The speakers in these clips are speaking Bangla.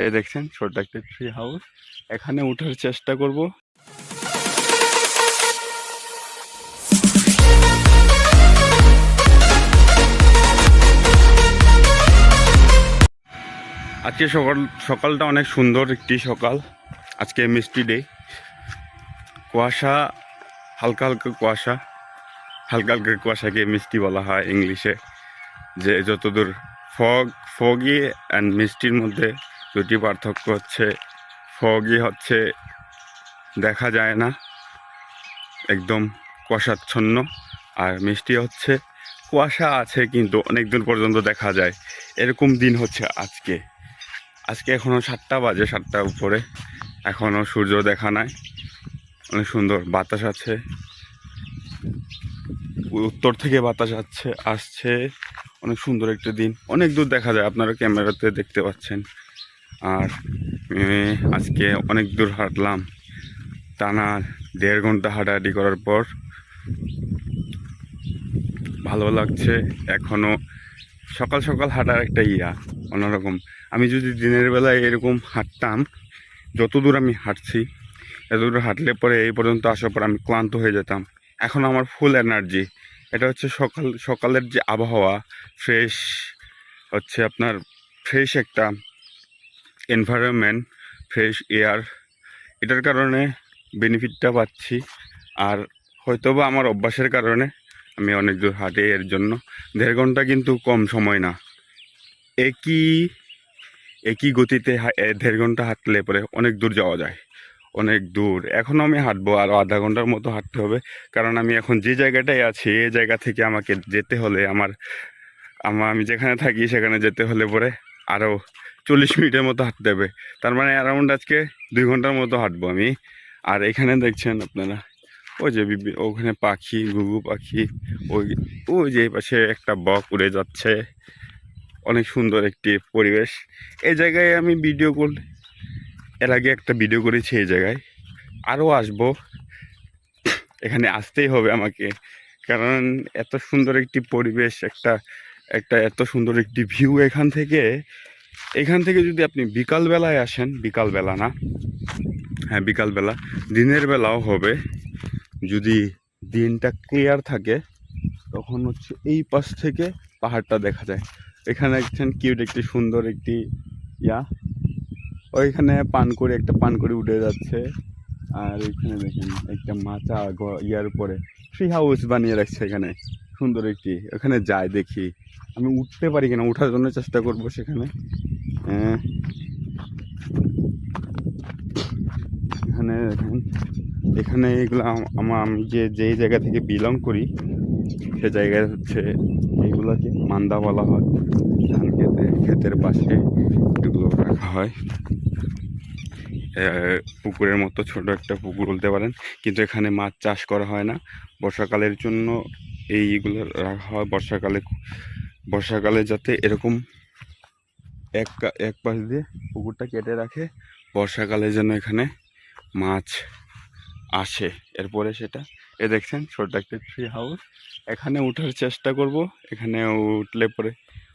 এই দেখছেন ছোট্ট একটা ট্রি হাউস, এখানে ওঠার চেষ্টা করব। আজকে সকালটা অনেক সুন্দর একটি সকাল। আজকে মিষ্টি ডে, কুয়াশা, হালকা হালকা কুয়াশা। হালকা হালকা কুয়াশাকে মিষ্টি বলা হয় ইংলিশে। যে যতদূর ফগি অ্যান্ড মিষ্টির মধ্যে দুটি পার্থক্য হচ্ছে, ফগি হচ্ছে দেখা যায় না, একদম কুয়াশাচ্ছন্ন, আর মিষ্টি হচ্ছে কুয়াশা আছে কিন্তু অনেক দূর পর্যন্ত দেখা যায়। এরকম দিন হচ্ছে আজকে। এখনও 7টা বাজে, 7টার উপরে, এখনও সূর্য দেখা নাই। অনেক সুন্দর বাতাস আছে, উত্তর থেকে বাতাস আসছে। অনেক সুন্দর একটা দিন, অনেক দূর দেখা যায়, আপনারা ক্যামেরাতে দেখতে পাচ্ছেন। আর আজকে অনেক দূর হাঁটলাম, টানা 1.5 ঘন্টা হাঁটাহাঁটি করার পর ভালো লাগছে। এখনও সকাল সকাল হাঁটার একটা অন্যরকম। আমি যদি দিনের বেলায় এরকম হাঁটতাম, যত দূর আমি হাঁটছি, এত দূর হাঁটলে পরে এই পর্যন্ত আসার পর আমি ক্লান্ত হয়ে যেতাম। এখন আমার ফুল এনার্জি। এটা হচ্ছে সকালের যে আবহাওয়া, ফ্রেশ হচ্ছে আপনার, ফ্রেশ একটা এনভায়রনমেন্ট, ফ্রেশ এয়ার, এটার কারণে বেনিফিটটা পাচ্ছি। আর হয়তোবা আমার অভ্যাসের কারণে আমি অনেক দূর হাঁটি। এর জন্য 1.5 ঘন্টা কিন্তু কম সময় না। একই গতিতে 1.5 ঘন্টা হাঁটলে পরে অনেক দূর যাওয়া যায়, অনেক দূর। এখনও আমি হাঁটবো, আরও আধা ঘন্টার মতো হাঁটতে হবে। কারণ আমি এখন যে জায়গাটায় আছি, এই জায়গা থেকে আমাকে যেতে হলে আমি যেখানে থাকি সেখানে যেতে হলে পরে আরও 40 মিনিটের মতো হাঁটতে হবে। তার মানে অ্যারাউন্ড আজকে 2 ঘন্টার মতো হাঁটবো আমি। আর এখানে দেখছেন আপনারা, ওই যে ওখানে পাখি, ঘুঘু পাখি, ওই ওই যে পাশে একটা বক উড়ে যাচ্ছে। অনেক সুন্দর একটি পরিবেশ। এই জায়গায় আমি এর আগে একটা ভিডিও করেছি এই জায়গায়, আরও আসবো। এখানে আসতেই হবে আমাকে, কারণ এত সুন্দর একটি পরিবেশ, একটা এত সুন্দর একটি ভিউ এখান থেকে যদি আপনি বিকালবেলায় আসেন, বিকালবেলা না, হ্যাঁ বিকালবেলা, দিনের বেলাও হবে, যদি দিনটা ক্লিয়ার থাকে, তখন হচ্ছে এই পাশ থেকে পাহাড়টা দেখা যায়। এখানে একজন কিউট একটি সুন্দর একটি ওইখানে একটা পান করে উঠে যাচ্ছে। আর ওইখানে দেখেন একটা মাচা ইয়ার উপরে ট্রি হাউস বানিয়ে রাখছে এখানে, সুন্দর একটি। ওখানে যাই দেখি আমি উঠতে পারি কিনা, ওঠার জন্য চেষ্টা করব সেখানে। এখানে দেখেন, এখানে এগুলো আমি যেই জায়গা থেকে বিলং করি, সে জায়গায় হচ্ছে এইগুলোকে মান্দা বলা হয়। ধান ক্ষেতের পাশে এগুলো রাখা হয়, পুকুরের মতো ছোট একটা পুকুর বলতে পারেন, কিন্তু এখানে মাছ চাষ করা হয় না। বর্ষাকালের জন্য এইগুলো রাখা হয়। বর্ষাকালে যাতে এরকম এক পাশ দিয়ে পুকুরটা কেটে রাখে, বর্ষাকালে যেন এখানে মাছ আসে। এরপরে সেটা দেখছেন ছোট একটা ট্রি হাউস, এখানে ওঠার চেষ্টা করব। এখানে উঠলে পরে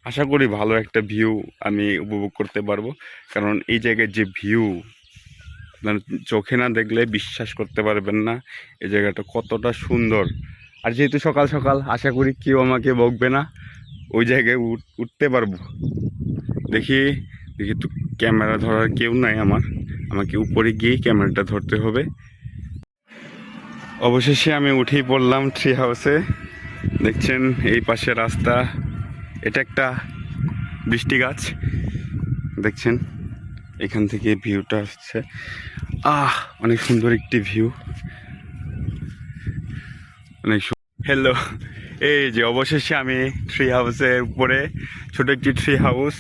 আশা করি ভালো একটা ভিউ আমি উপভোগ করতে পারবো। কারণ এই জায়গায় যে ভিউ, আপনার চোখে না দেখলে বিশ্বাস করতে পারবেন না এই জায়গাটা কতটা সুন্দর। আর যেহেতু সকাল সকাল, আশা করি কেউ আমাকে বকবে না, ওই জায়গায় উঠতে পারবো। দেখি তো ক্যামেরা ধরার কেউ নাই আমাকে উপরে গিয়েই ক্যামেরাটা ধরতে হবে। অবশেষে আমি উঠেই পড়লাম ট্রি হাউসে। দেখছেন এই পাশে রাস্তা, এটা একটা বৃষ্টি গাছ, দেখছেন এখান থেকে ভিউটা আসছে। অনেক সুন্দর একটি ভিউ, অনেক। হ্যালো, এই যে অবশেষে আমি ট্রি হাউসের উপরে, ছোট একটি ট্রি হাউস,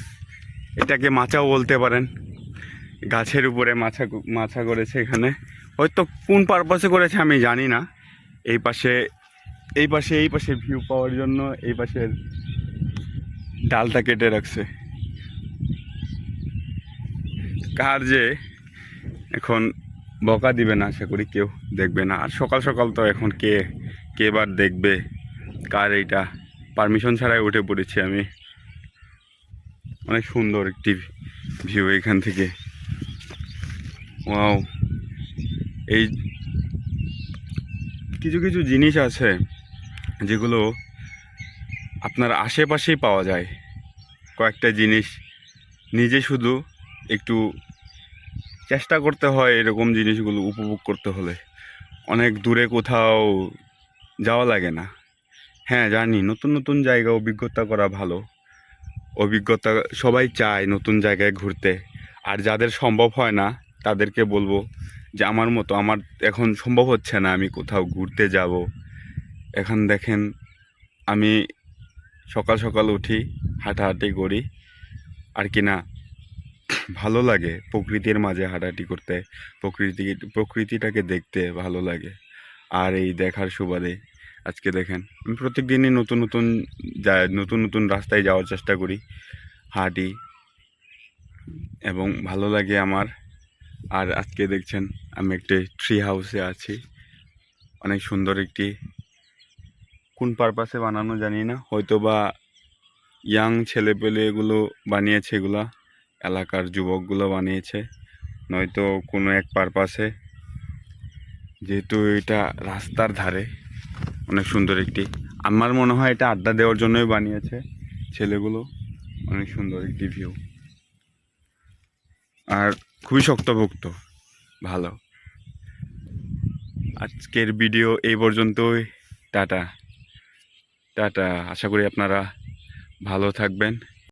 এটাকে মাচাও বলতে পারেন। গাছের উপরে মাচা করেছে এখানে, হয়তো কোন পারপাসে করেছে আমি জানি না। এই পাশে ভিউ পাওয়ার জন্য এই পাশের ডালটা কেটে রাখছে। কার যে এখন বকা দিবে না, আশা করি কেউ দেখবে না। আর সকাল সকাল তো এখন কে বার দেখবে কার এইটা, পারমিশন ছাড়াই উঠে পড়েছি আমি। অনেক সুন্দর একটি ভিউ এখান থেকে। ওয়াও, এই কিছু কিছু জিনিস আছে যেগুলো আপনার আশেপাশেই পাওয়া যায়। কয়েকটা জিনিস নিজে শুধু একটু চেষ্টা করতে হয় এরকম জিনিসগুলো উপভোগ করতে হলে। অনেক দূরে কোথাও যাওয়া লাগে না। হ্যাঁ জানি, নতুন নতুন জায়গা অভিজ্ঞতা করা ভালো। অভিজ্ঞতা সবাই চায় নতুন জায়গায় ঘুরতে। আর যাদের সম্ভব হয় না তাদেরকে বলবো যে আমার মতো, আমার এখন সম্ভব হচ্ছে না আমি কোথাও ঘুরতে যাব। এখন দেখেন, আমি সকাল সকাল উঠি, হাঁটাহাঁটি করি, আর কি না ভালো লাগে প্রকৃতির মাঝে হাঁটাহাঁটি করতে, প্রকৃতিটাকে দেখতে ভালো লাগে। আর এই দেখার সুবাদে আজকে দেখেন আমি প্রত্যেক দিনই নতুন নতুন নতুন নতুন রাস্তায় যাওয়ার চেষ্টা করি, হাঁটি, এবং ভালো লাগে আমার। আর আজকে দেখছেন আমি একটি ট্রি হাউসে আছি। অনেক সুন্দর একটি, কোন পারপাসে বানানো জানি না, হয়তো বা ইয়াং ছেলেপেলে এগুলো বানিয়েছে, এগুলা এলাকার যুবকগুলো বানিয়েছে, নয়তো কোনো এক পারপাসে। যেহেতু এটা রাস্তার ধারে, অনেক সুন্দর একটি, আমার মনে হয় এটা আড্ডা দেওয়ার জন্যই বানিয়েছে ছেলেগুলো। অনেক সুন্দর একটি ভিউ, আর খুবই শক্তভুক্ত, ভালো। আজকের ভিডিও এই পর্যন্তই। টাটা টাটা, আশা করি আপনারা ভালো থাকবেন।